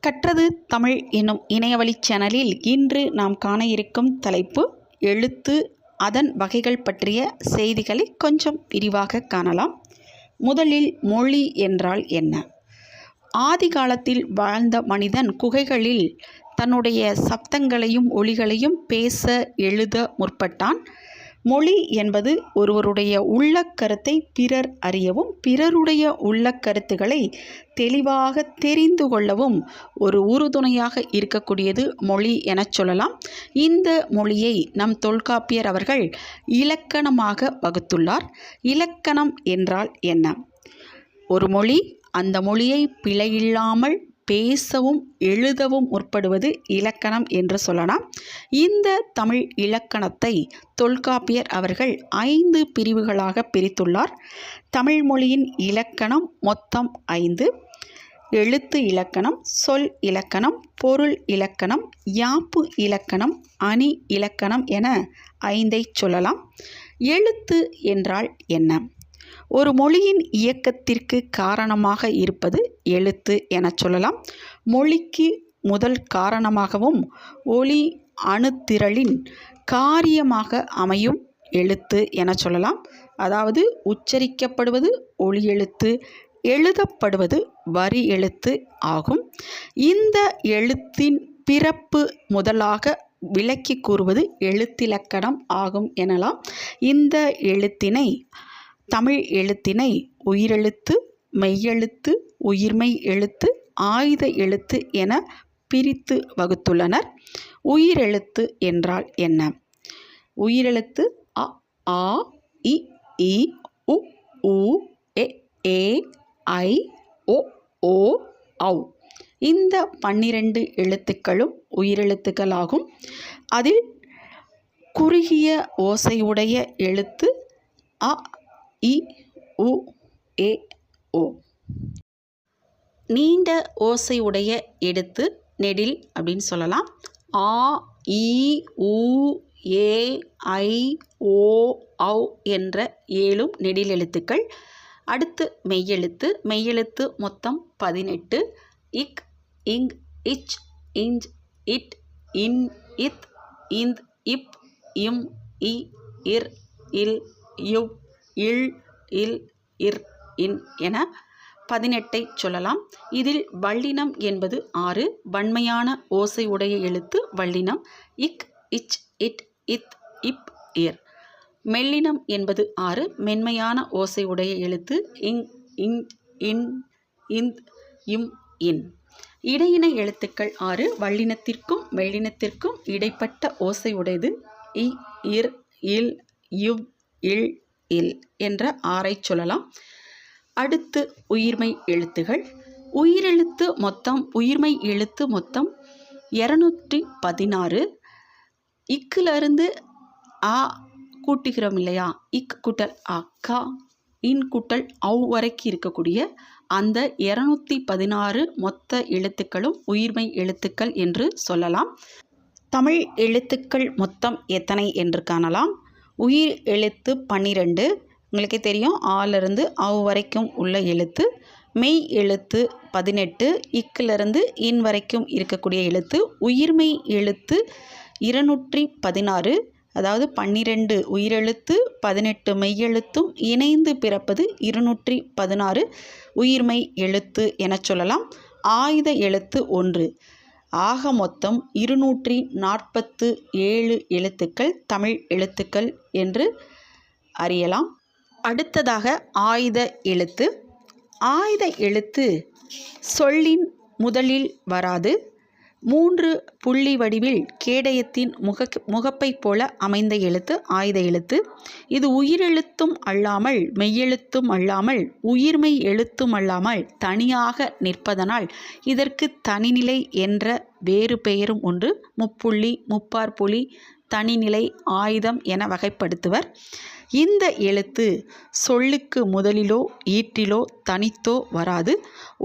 கற்றது தமிழ் என்னும் இணையவழி சேனலில் இன்று நாம் காண இருக்கும் தலைப்பு எழுத்து, அதன் வகைகள் பற்றிய செய்திகளை கொஞ்சம் விரிவாக காணலாம். முதலில் மொழி என்றால் என்ன? ஆதி காலத்தில் வாழ்ந்த மனிதன் குகைகளில் தன்னுடைய சப்தங்களையும் ஒலிகளையும் பேச எழுத முற்பட்டான். மொழி என்பது ஒருவருடைய உள்ளக்கருத்தை பிறர் அறியவும் பிறருடைய உள்ளக்கருத்துக்களை தெளிவாக தெரிந்து கொள்ளவும் ஒரு உறுதுணையாக இருக்கக்கூடியது மொழி எனச் சொல்லலாம். இந்த மொழியை நம் தொல்காப்பியர் அவர்கள் இலக்கணமாக வகுத்துள்ளார். இலக்கணம் என்றால் என்ன? ஒரு மொழி அந்த மொழியை பிழையில்லாமல் பேசவும் எழுதவும் முற்படுவது இலக்கணம் என்று சொல்லலாம். இந்த தமிழ் இலக்கணத்தை தொல்காப்பியர் அவர்கள் 5 பிரிவுகளாக பிரித்துள்ளார். தமிழ் மொழியின் இலக்கணம் மொத்தம் 5. எழுத்து இலக்கணம், சொல் இலக்கணம், பொருள் இலக்கணம், யாப்பு இலக்கணம், அணி இலக்கணம் என 5ஐ சொல்லலாம். எழுத்து என்றால் என்ன? ஒரு மொழியின் இயக்கத்திற்கு காரணமாக இருப்பது எழுத்து என சொல்லலாம். மொழிக்கு முதல் காரணமாகவும் ஒலி அணுத்திரளின் காரியமாக அமையும் எழுத்து என சொல்லலாம். அதாவது உச்சரிக்கப்படுவது ஒலி எழுத்து, எழுதப்படுவது வரி எழுத்து ஆகும். இந்த எழுத்தின் பிறப்பு முதலாக விளக்கி கூறுவது எழுத்திலக்கணம் ஆகும் எனலாம். இந்த எழுத்தினை தமிழ் எழுத்தினை உயிரெழுத்து, மெய்யெழுத்து, உயிர்மெய் எழுத்து, ஆயுத எழுத்து என பிரித்து வகுத்துள்ளனர். உயிரெழுத்து என்றால் என்ன? உயிரெழுத்து அ, ஆ, இ, ஈ, உ, ஊ, எ, ஏ, ஐ, ஓ, ஓ, ஔ. இந்த 12 எழுத்துக்களும் உயிரெழுத்துக்களாகும். அதில் குறுகிய ஓசையுடைய எழுத்து அ, இ, உ, ஏ, ஓ. நீண்ட ஓசையுடைய எழுத்து நெடில் அப்படின்னு சொல்லலாம். ஆ, இ, உ, ஏ, ஐ, ஓ, ஔ என்ற 7 நெடில் எழுத்துக்கள். அடுத்து மெய்யெழுத்து. மெய்யெழுத்து மொத்தம் 18. இக், இங், இச், இஞ்ச், இட், இன், இத், இந்த், இப், இம், இ, இர், இல், யுவ், இல், இல், இர், இன் என 18ஐ சொல்லலாம். இதில் வல்லினம் என்பது 6. வன்மையான ஓசை உடைய எழுத்து வல்லினம். இக், இச், இட், இத், இப், இர். மெல்லினம் என்பது 6. மென்மையான ஓசை உடைய எழுத்து இங், இங், இன், இந்த், இம், இன். இடையின எழுத்துக்கள் 6. வல்லினத்திற்கும் மெல்லினத்திற்கும் இடைப்பட்ட ஓசை உடையது இ, இர், இல், யுவ், இல், இல் என்ற 6ஐ சொல்லலாம். அடுத்து உயிர்மெய் எழுத்துகள். உயிர்மெய் எழுத்து மொத்தம் 216. இக்கிலிருந்து ஆ கூட்டுகிறோம் இல்லையா? இக் கூட்டல் ஆ, கா, இன் கூட்டல் ஔ வரைக்கும் இருக்கக்கூடிய அந்த 216 மொத்த எழுத்துக்களும் உயிர்மெய் எழுத்துக்கள் என்று சொல்லலாம். தமிழ் எழுத்துக்கள் மொத்தம் எத்தனை என்று காணலாம். உயிர் எழுத்து 12. உங்களுக்கே தெரியும், ஆலிருந்து ஔ வரைக்கும் உள்ள எழுத்து. மெய் எழுத்து 18. இக்கிலிருந்து இன் வரைக்கும் இருக்கக்கூடிய எழுத்து. உயிர்மெய் எழுத்து 216. அதாவது 12 உயிரெழுத்து 18 மெய்யெழுத்தும் இணைந்து பிறப்பது 216 உயிர்மெய் எழுத்து என சொல்லலாம். ஆயுத எழுத்து 1. ஆக மொத்தம் 247 எழுத்துக்கள் தமிழ் எழுத்துக்கள் என்று அறியலாம். அடுத்ததாக ஆயுத எழுத்து. ஆயுத எழுத்து சொல்லின் முதலில் வராது. 3 புள்ளி வடிவில் கேடயத்தின் முகப்பை போல அமைந்த எழுத்து ஆயுத எழுத்து. இது உயிரெழுத்தும் அல்லாமல் மெய்யெழுத்தும் அல்லாமல் உயிர்மெய் எழுத்தும் அல்லாமல் தனியாக நிற்பதனால் இதற்கு தனிநிலை என்ற வேறு பெயரும் உண்டு. முப்புள்ளி, முப்பாற்புள்ளி, தனிநிலை, ஆயுதம் என வகைப்படுத்துவர். இந்த எழுத்து சொல்லுக்கு முதலிலோ ஈற்றிலோ தனித்தோ வராது.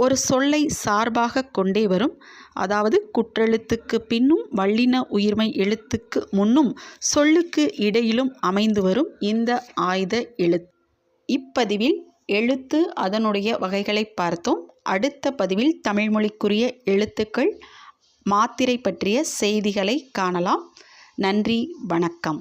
ஒரு சொல்லை சார்பாக கொண்டே வரும். அதாவது குற்றெழுத்துக்கு பின்னும் வல்லின உயிர்மெய் எழுத்துக்கு முன்னும் சொல்லுக்கு இடையிலும் அமைந்து வரும் இந்த ஆயுத எழுத்து. இப்பதிவில் எழுத்து அதனுடைய வகைகளை பார்த்தோம். அடுத்த பதிவில் தமிழ் மொழிக்குரிய எழுத்துக்கள், மாத்திரை பற்றிய செய்திகளை காணலாம். நன்றி, வணக்கம்.